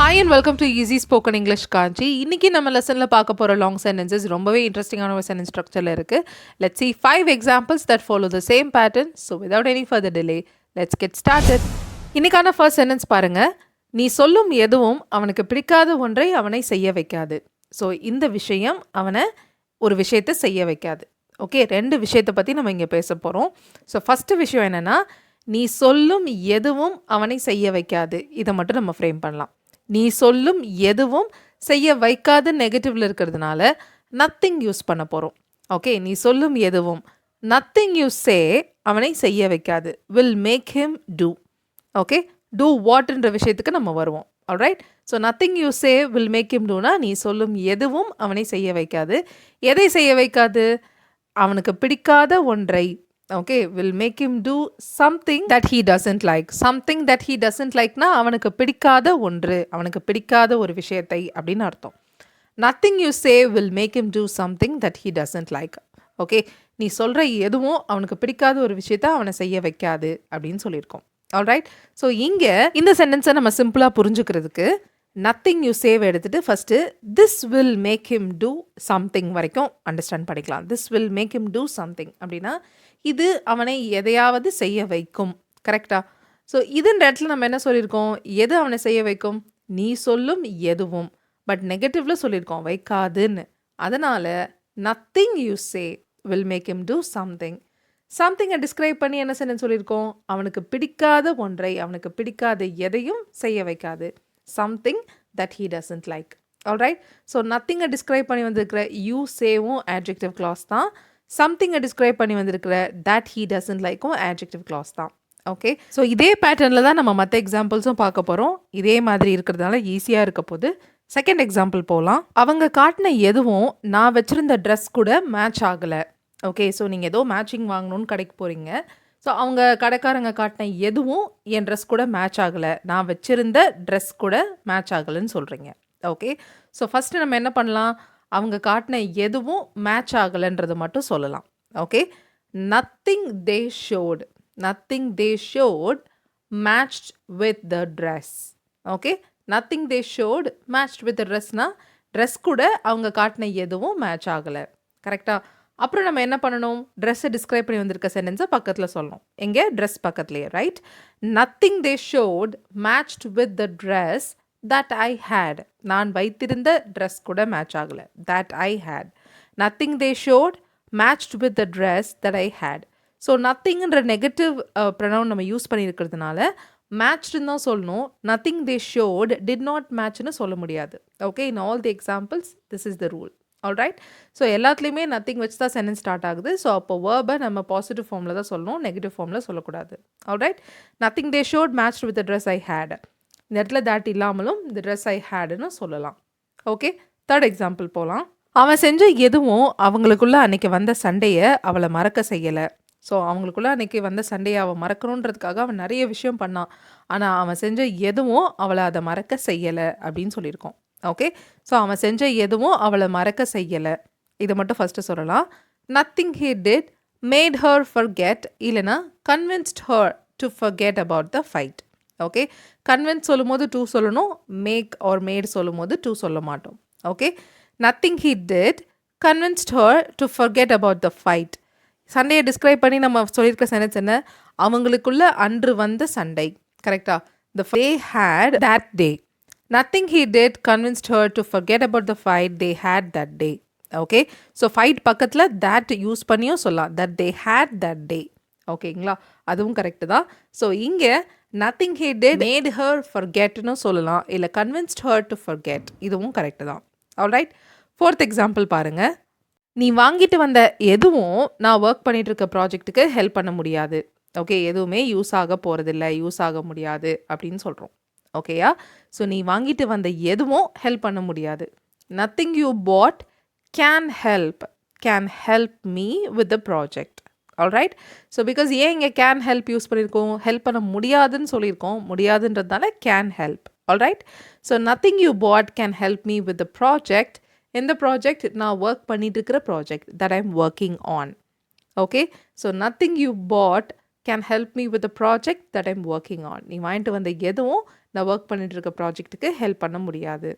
Hi and welcome to easy spoken English Kanchi. இன்னைக்கு நம்ம லெசனில் பார்க்க போகிற லாங் சென்டென்சஸ் ரொம்பவே இன்ட்ரெஸ்டிங்கான ஒரு சென்டென்ஸ் ஸ்ட்ரக்சரில் இருக்குது. Let's see 5 examples that follow the same pattern. So without any further delay, let's get started. இன்னைக்கான ஃபர்ஸ்ட் சென்டென்ஸ் பாருங்க. நீ சொல்லும் எதுவும் அவனுக்கு பிடிக்காத ஒன்றை அவனை செய்ய வைக்காது. ஸோ இந்த விஷயம் அவனை ஒரு விஷயத்தை செய்ய வைக்காது. ஓகே, 2 விஷயத்தை பற்றி நம்ம இங்கே பேச போகிறோம். ஸோ ஃபஸ்ட்டு விஷயம் என்னென்னா, நீ சொல்லும் எதுவும் அவனை செய்ய வைக்காது. இதை மட்டும் நம்ம ஃப்ரேம் பண்ணலாம். நீ சொல்லும் எதுவும் செய்ய வைக்காது நெகட்டிவ்ல இருக்கிறதுனால நத்திங் யூஸ் பண்ண போகிறோம். ஓகே, நீ சொல்லும் எதுவும் நத்திங் யூ சே அவனை செய்ய வைக்காது. Will make him do. Okay, do வாட்ன்ற விஷயத்துக்கு நம்ம வருவோம். Alright, so nothing you say will make him டூனா நீ சொல்லும் எதுவும் அவனை செய்ய வைக்காது. எதை செய்ய வைக்காது? அவனுக்கு பிடிக்காத ஒன்றை. Okay, will make him do something that he doesn't like. Something that he doesn't லைக்னா அவனுக்கு பிடிக்காத ஒன்று, அவனுக்கு பிடிக்காத ஒரு விஷயத்தை அப்படின்னு அர்த்தம். Nothing you say will make him do something that he doesn't like. Okay, நீ சொல்கிற எதுவும் அவனுக்கு பிடிக்காத ஒரு விஷயத்தை அவனை செய்ய வைக்காது அப்படின்னு சொல்லியிருக்கோம். ஆல்ரைட், ஸோ இங்கே இந்த சென்டென்ஸை நம்ம சிம்பிளாக புரிஞ்சுக்கிறதுக்கு நத்திங் யூ சேவ் எடுத்துகிட்டு first this will make him do something வரைக்கும் அண்டர்ஸ்டாண்ட் பண்ணிக்கலாம். This will make him do something அப்படின்னா இது அவனை எதையாவது செய்ய வைக்கும். கரெக்டா? ஸோ இதுன்ற இடத்துல நம்ம என்ன சொல்லியிருக்கோம்? எது அவனை செய்ய வைக்கும்? நீ சொல்லும் எதுவும். பட் நெகட்டிவ்ல சொல்லியிருக்கோம், வைக்காதுன்னு. அதனால் nothing you say will make him do something. சம்திங்கை டிஸ்கிரைப் பண்ணி என்ன சென்டென்ஸ் சொல்லியிருக்கோம்? அவனுக்கு பிடிக்காத ஒன்றை, அவனுக்கு பிடிக்காத எதையும் செய்ய வைக்காது. Something that he doesn't like. Alright, so நத்திங்கை டிஸ்கிரைப் பண்ணி வந்திருக்கிற யூ சேவும் ஆட்ஜெக்டிவ் கிளாஸ் தான். சம்திங்கை டிஸ்கிரைப் பண்ணி வந்திருக்கிற தட் ஹீ டசன்ட் லைக்கும் ஆட்ஜெக்டிவ் கிளாஸ் தான். ஓகே, ஸோ இதே பேட்டர்னில் தான் நம்ம மற்ற எக்ஸாம்பிள்ஸும் பார்க்க போகிறோம். இதே மாதிரி இருக்கிறதுனால ஈஸியாக இருக்க போது. செகண்ட் எக்ஸாம்பிள் போகலாம். அவங்க காட்டின எதுவும் நான் வச்சுருந்த ட்ரெஸ் கூட மேட்ச் ஆகலை. ஓகே, ஸோ நீங்கள் ஏதோ மேட்சிங் வாங்கணும்னு கடைக்கு போகிறீங்க. ஸோ அவங்க கடைக்காரங்க காட்டின எதுவும் என் ட்ரெஸ் கூட மேட்ச் ஆகலை, நான் வச்சுருந்த ட்ரெஸ் கூட மேட்ச் ஆகலைன்னு சொல்கிறீங்க. ஓகே, ஸோ ஃபஸ்ட்டு நம்ம என்ன பண்ணலாம்? அவங்க காட்டின எதுவும் மேட்ச் ஆகலைன்றது மட்டும் சொல்லலாம். Okay, nothing they showed, nothing they showed matched with the dress. Okay, nothing they showed matched with the ட்ரெஸ்னால் ட்ரெஸ் கூட அவங்க காட்டின எதுவும் மேட்ச் ஆகலை. கரெக்டாக? அப்புறம் நம்ம என்ன பண்ணணும்? ட்ரெஸ்ஸை டிஸ்கிரைப் பண்ணி வந்திருக்க சென்டென்ஸை பக்கத்தில் சொல்லணும். எங்கே? ட்ரெஸ் பக்கத்துலேயே. Right, nothing they showed matched with the dress that I hate. நான் வைத்திருந்த ட்ரெஸ் கூட மேட்ச் ஆகலை. That I hate. Nothing they showed matched with the dress that I hate. So நத்திங்ன்ற நெகட்டிவ் ப்ரொனவுன் நம்ம யூஸ் பண்ணியிருக்கிறதுனால மேட்ச்டுன்னு தான் சொல்லணும். Nothing they showed did not மேட்ச்னு சொல்ல முடியாது. Okay, in all the examples this is the rule. Alright, so எல்லாத்துலேயுமே நத்திங் வச்சு தான் சென்டென்ஸ் ஸ்டார்ட் ஆகுது. ஸோ அப்போ வேர்பை நம்ம பாசிட்டிவ் ஃபார்மில் தான் சொல்லணும், நெகட்டிவ் ஃபார்மில் சொல்லக்கூடாது. Alright, nothing they showed match with the dress I hate. இந்த இடத்துல தேட் இல்லாமலும் இந்த ட்ரெஸ் ஐ ஹேடுன்னு சொல்லலாம். ஓகே, தேர்ட் எக்ஸாம்பிள் போகலாம். அவன் செஞ்ச எதுவும் அவங்களுக்குள்ள அன்னைக்கு வந்த சண்டையை அவளை மறக்க செய்யலை. ஸோ அவங்களுக்குள்ள அன்னைக்கு வந்த சண்டையை அவள் மறக்கணுன்றதுக்காக அவன் நிறைய விஷயம் பண்ணான். ஆனால் அவன் செஞ்ச எதுவும் அவளை அதை மறக்க செய்யலை அப்படின்னு சொல்லியிருக்கோம். ஓகே, ஸோ அவன் செஞ்ச எதுவும் அவளை மறக்க செய்யலை. இதை மட்டும் ஃபஸ்ட்டு சொல்லலாம். Nothing he did made her forget, இல்லைனா convinced her to forget about the fight. Okay, convince சொல்லும் போது டூ சொல்லணும், மேக் ஆர் மேட் சொல்லும் போது டூ சொல்ல மாட்டோம். Okay, nothing he did convinced her to forget about the fight. சண்டையை describe பண்ணி நம்ம சொல்லியிருக்க சென்டென்ஸ் என்ன? அவங்களுக்குள்ள அன்று வந்த சண்டை. கரெக்டா? த they had that day. Nothing he did convinced her to forget about the fight they had that day. Okay, so fight பக்கத்தில் that யூஸ் பண்ணியும் சொல்லலாம், that they had that day. ஓகேங்களா? அதுவும் கரெக்டு தான். ஸோ இங்கே nothing he did made her forgetன்னு சொல்லலாம், இல்லை convinced her to forget. இதுவும் கரெக்டு தான். ஆல்ரைட், ஃபோர்த் எக்ஸாம்பிள் பாருங்கள். நீ வாங்கிட்டு வந்த எதுவும் நான் ஒர்க் பண்ணிட்டு இருக்க ப்ராஜெக்ட்டுக்கு ஹெல்ப் பண்ண முடியாது. ஓகே, எதுவுமே யூஸ் ஆக போகிறதில்ல, யூஸ் ஆக முடியாது அப்படின்னு சொல்கிறோம். ஓகேயா? ஸோ நீ வாங்கிட்டு வந்த எதுவும் ஹெல்ப் பண்ண முடியாது. Nothing you but can help me with the project. Alright, so because ஏன் இங்கே கேன் ஹெல்ப் யூஸ் பண்ணியிருக்கோம்? ஹெல்ப் பண்ண முடியாதுன்னு சொல்லியிருக்கோம், முடியாதுன்றதுனால can help. Alright, so nothing you but can help me with the project. இந்த ப்ராஜெக்ட் நான் ஒர்க் பண்ணிட்டு இருக்கிற project that I am working on. Okay, so nothing you but can help me with the project that I'm working on. நீ வாங்கிட்டு வந்த எதுவும் நான் work பண்ணிட்டு இருக்க ப்ராஜெக்ட்டுக்கு ஹெல்ப் பண்ண முடியாது.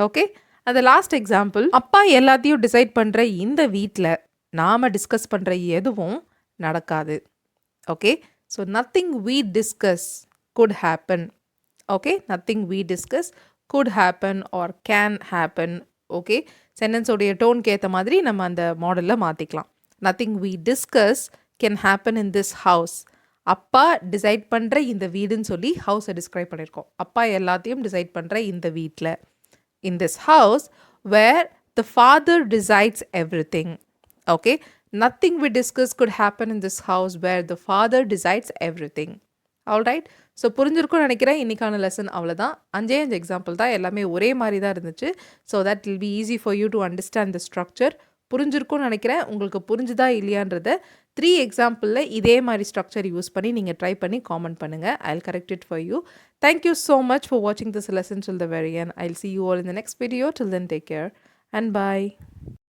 ஓகே, அந்த லாஸ்ட் எக்ஸாம்பிள், அப்பா எல்லாத்தையும் டிசைட் பண்ணுற இந்த வீட்டில் நாம் டிஸ்கஸ் பண்ணுற எதுவும் நடக்காது. Okay, so nothing we discuss could happen. Okay, nothing we discuss could happen or can happen. Okay, சென்டென்ஸோடைய டோனுக்கு ஏற்ற மாதிரி நம்ம அந்த மாடலில் மாற்றிக்கலாம். Nothing we discuss can happen in this house. அப்பா டிசைட் பண்ணுற இந்த வீடுன்னு சொல்லி ஹவுஸை டிஸ்கிரைப் பண்ணியிருக்கோம். அப்பா எல்லாத்தையும் டிசைட் பண்ணுற இந்த வீட்டில், in this house where the father decides everything. Okay, nothing we discuss could happen in this house where the father decides everything. Alright, so புரிஞ்சிருக்கும்னு நினைக்கிறேன். இன்றைக்கான லெசன் அவ்வளோதான். 5 எக்ஸாம்பிள் தான், எல்லாமே ஒரே மாதிரி தான் இருந்துச்சு. So that will be easy for you to understand the structure. புரிஞ்சிருக்கும்னு நினைக்கிறேன். உங்களுக்கு புரிஞ்சுதா இல்லையான்றத 3 எக்ஸாம்பிளில் இதே மாதிரி ஸ்ட்ரக்சர் யூஸ் பண்ணி நீங்கள் ட்ரை பண்ணி காமெண்ட் பண்ணுங்கள். I'll correct it for you. Thank you so much for watching this lesson till the very end. I'll see you all in the next video. Till then, take care and bye.